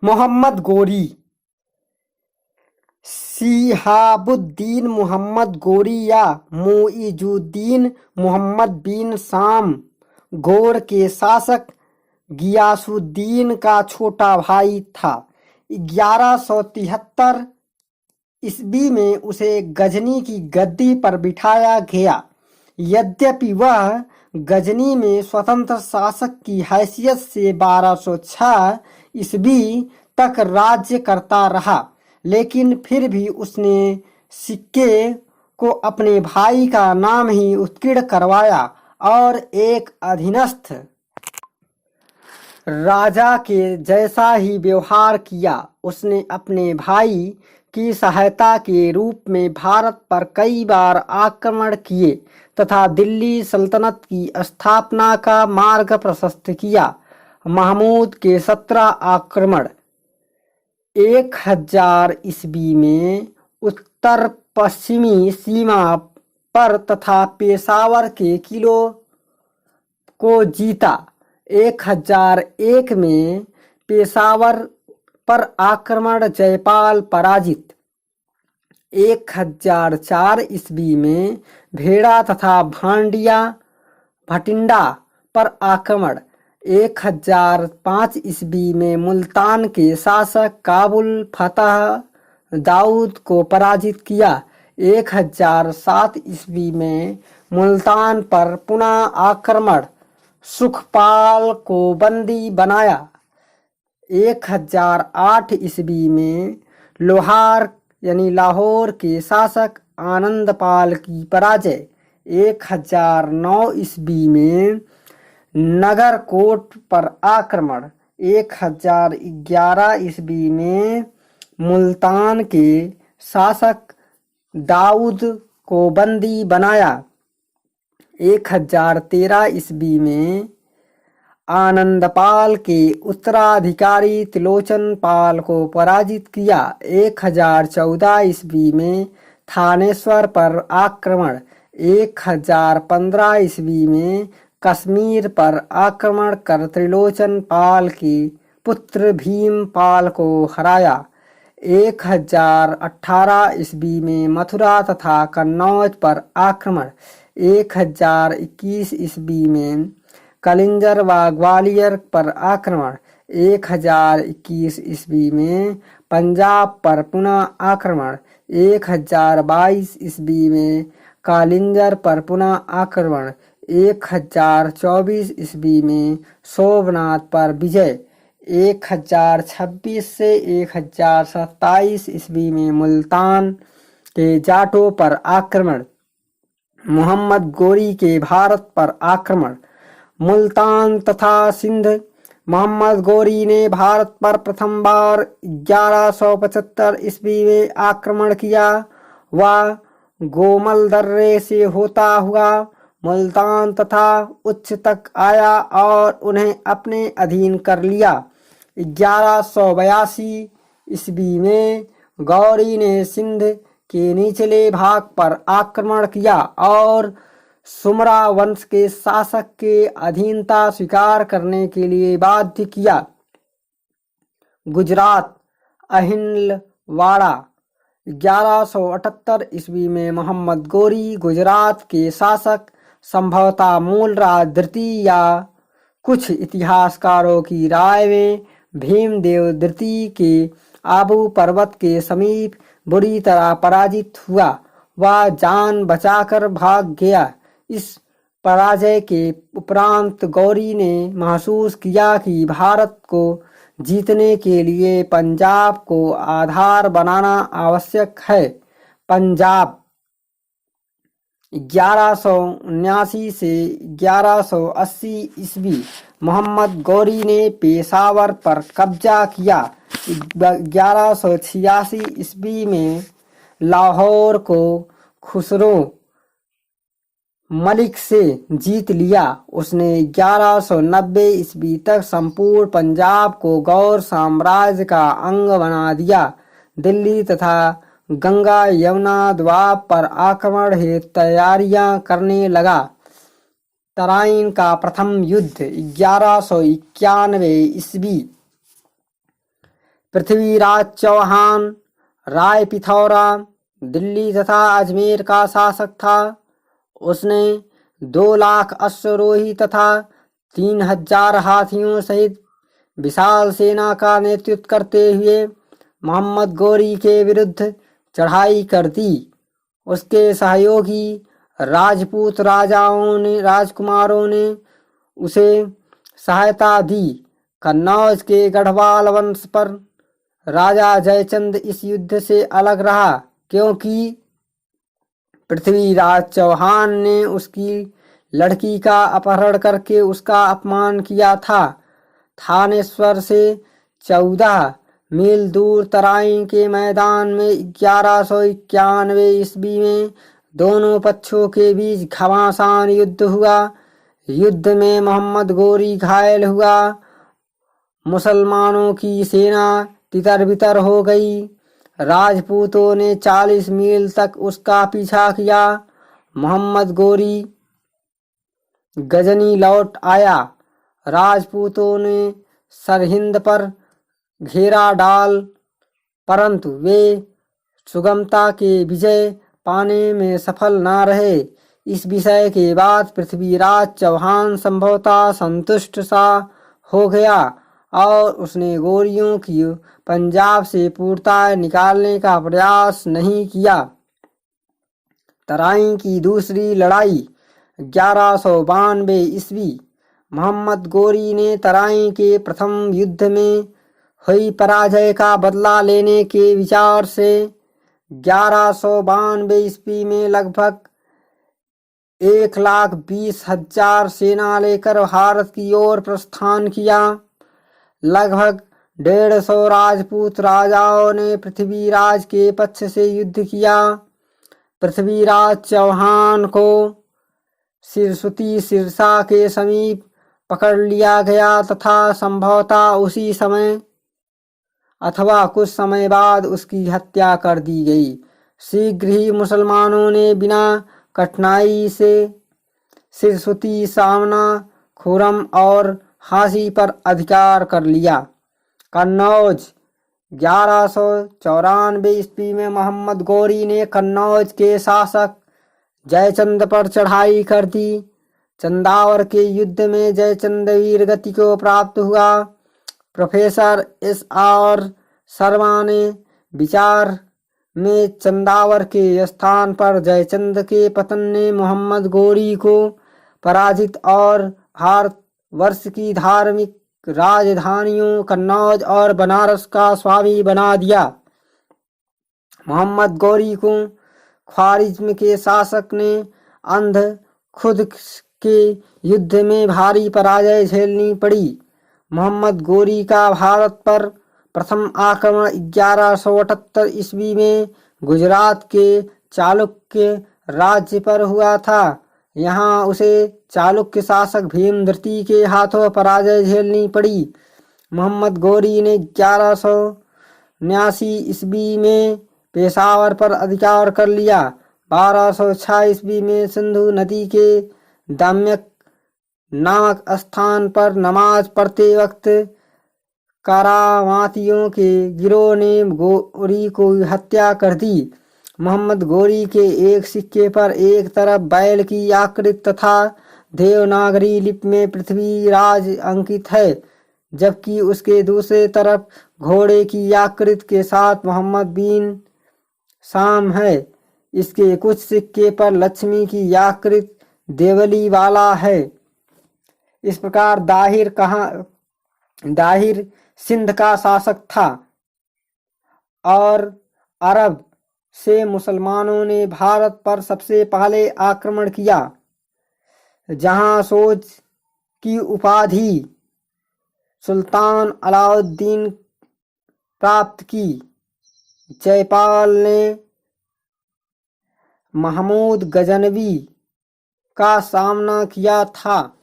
मोहम्मद गोरी। शिहाबुद्दीन मोहम्मद गोरी या मुइजुद्दीन मोहम्मद बिन शाम गौर के शासक गियासुद्दीन का छोटा भाई था। 1173 ईस्वी में उसे गजनी की गद्दी पर बिठाया गया। यद्यपि वह गजनी में स्वतंत्र शासक की हैसियत से 1206 ईस्वी तक राज्य करता रहा, लेकिन फिर भी उसने सिक्के को अपने भाई का नाम ही उत्कीर्ण करवाया और एक अधीनस्थ राजा के जैसा ही व्यवहार किया। उसने अपने भाई की सहायता के रूप में भारत पर कई बार आक्रमण किए तथा दिल्ली सल्तनत की स्थापना का मार्ग प्रशस्त किया। महमूद के 17 आक्रमण 1000 ईस्वी में उत्तर पश्चिमी सीमा पर तथा पेशावर के किलों को जीता। 1001 में पेशावर पर आक्रमण जयपाल पराजित। 1004 ईस्वी में भेड़ा तथा भटिंडा पर आक्रमण। 1005 ईस्वी में मुल्तान के शासक काबुल फतह दाऊद को पराजित किया। 1007 ईस्वी में मुल्तान पर पुनः आक्रमण, सुखपाल को बंदी बनाया। 1008 ईस्वी में लाहौर के शासक आनंदपाल की पराजय। 1009 ईस्वी में नगरकोट पर आक्रमण। 1011 ईस्वी में मुल्तान के शासक दाऊद को बंदी बनाया। 1013 ईस्वी में आनंदपाल के उत्तराधिकारी त्रिलोचन पाल को पराजित किया। 1014 ईस्वी में थानेश्वर पर आक्रमण। 1015 ईस्वी में कश्मीर पर आक्रमण कर त्रिलोचन पाल के पुत्र भीम पाल को हराया। 1018 ईस्वी में मथुरा तथा कन्नौज पर आक्रमण। 1021 ईस्वी में कलिंजर व ग्वालियर पर आक्रमण। 1021 ईस्वी में पंजाब पर पुनः आक्रमण। 1022 ईस्वी में कालिंजर पर पुनः आक्रमण। 1024 ईस्वी में सोमनाथ पर विजय। 1026 से 1027 ईस्वी में मुल्तान के जाटों पर आक्रमण। मोहम्मद गोरी के भारत पर आक्रमण। मुल्तान तथा सिंध। मोहम्मद गोरी ने भारत पर प्रथम बार 1175 ईस्वी में आक्रमण किया। वह गोमल दर्रे से होता हुआ मुल्तान तथा उच्च तक आया और उन्हें अपने अधीन कर लिया। 1182 ईस्वी में गौरी ने सिंध के निचले भाग पर आक्रमण किया और सुमरा वंश के शासक के अधीनता स्वीकार करने के लिए बाध्य किया। गुजरात अहिलवाड़ा। 1178 ईस्वी में मोहम्मद गोरी गुजरात के शासक, संभवतः मूलराज द्वितीय या कुछ इतिहासकारों की राय में भीमदेव द्वितीय के आबू पर्वत के समीप बुरी तरह पराजित हुआ। वह जान बचाकर भाग गया। इस पराजय के उपरांत गौरी ने महसूस किया कि भारत को जीतने के लिए पंजाब को आधार बनाना आवश्यक है। पंजाब 1179 से 1180 ईस्वी मोहम्मद गौरी ने पेशावर पर कब्जा किया। 1186 ईस्वी में लाहौर को खुसरो मलिक से जीत लिया। उसने 1190 ईस्वी तक संपूर्ण पंजाब को गौर साम्राज्य का अंग बना दिया। दिल्ली तथा गंगा यमुना द्वाब पर आक्रमण हेतु तैयारियां करने लगा। तराइन का प्रथम युद्ध 1191 ईस्वी। पृथ्वीराज चौहान राय पिथौरा दिल्ली तथा अजमेर का शासक था। उसने 2 लाख अश्वरोही तथा 3000 हाथियों सहित विशाल सेना का नेतृत्व करते हुए मोहम्मद गोरी के विरुद्ध चढ़ाई कर दी। उसके सहयोगी राजपूत राजकुमारों ने उसे सहायता दी। कन्नौज के गढ़वाल वंश पर राजा जयचंद इस युद्ध से अलग रहा, क्योंकि पृथ्वीराज चौहान ने उसकी लड़की का अपहरण करके उसका अपमान किया था। थानेश्वर से 14 मील दूर तराइन के मैदान में 1191 ईस्वी में दोनों पक्षों के बीच घमासान युद्ध हुआ। युद्ध में मोहम्मद गोरी घायल हुआ। मुसलमानों की सेना तितर-बितर हो गई। राजपूतों ने 40 मील तक उसका पीछा किया। मोहम्मद गोरी गजनी लौट आया। राजपूतों ने सरहिंद पर घेरा डाल, परंतु वे सुगमता के विजय पाने में सफल न रहे। इस विषय के बाद पृथ्वीराज चौहान संभवतः संतुष्ट सा हो गया और उसने गोरियों की पंजाब से पूर्णतः निकालने का प्रयास नहीं किया। तराइन की दूसरी लड़ाई 1192 ईस्वी। मोहम्मद गोरी ने तराइन के प्रथम युद्ध में हुई पराजय का बदला लेने के विचार से 1192 ईस्वी में लगभग 1,20,000 सेना लेकर भारत की ओर प्रस्थान किया। लगभग 150 राजपूत राजाओं ने पृथ्वीराज के पक्ष से युद्ध किया। पृथ्वीराज चौहान को सिरसुती सिरसा के समीप पकड़ लिया गया तथा संभवतः उसी समय अथवा कुछ समय बाद उसकी हत्या कर दी गई। शीघ्र ही मुसलमानों ने बिना कठिनाई से सिरसुती, सामना, खुरम और हासी पर अधिकार कर लिया। कन्नौज 1194 ईस्वी में मोहम्मद गोरी ने कन्नौज के शासक जयचंद पर चढ़ाई कर दी। चंदावर के युद्ध में जयचंद वीर गति को प्राप्त हुआ। Professor SR. शर्मा ने विचार में चंदावर के स्थान पर जयचंद के पतन ने मोहम्मद गोरी को पराजित और भारतवर्ष की धार्मिक राजधानियों कन्नौज और बनारस का स्वामी बना दिया। मोहम्मद गोरी को ख्वारिज्म के शासक ने अंध खुद के युद्ध में भारी पराजय झेलनी पड़ी। मोहम्मद गोरी का भारत पर प्रथम आक्रमण 1178 ईस्वी में गुजरात के चालुक्य राज्य पर हुआ था। यहाँ उसे चालुक्य शासक भीमद्रती के हाथों पराजय झेलनी पड़ी। मोहम्मद गोरी ने 1179 ईस्वी में पेशावर पर अधिकार कर लिया। 1206 ईस्वी में सिंधु नदी के दम्यक नामक स्थान पर नमाज पढ़ते वक्त करामातियों के गिरोह ने गोरी को हत्या कर दी। मोहम्मद गोरी के एक सिक्के पर एक तरफ बैल की आकृति तथा देवनागरी लिपि में पृथ्वीराज अंकित है, जबकि उसके दूसरे तरफ घोड़े की आकृति के साथ मोहम्मद बिन शाम है। इसके कुछ सिक्के पर लक्ष्मी की आकृति देवली वाला है। इस प्रकार दाहिर सिंध का शासक था और अरब से मुसलमानों ने भारत पर सबसे पहले आक्रमण किया। जहां सोज की उपाधि सुल्तान अलाउद्दीन प्राप्त की। जयपाल ने महमूद गजनवी का सामना किया था।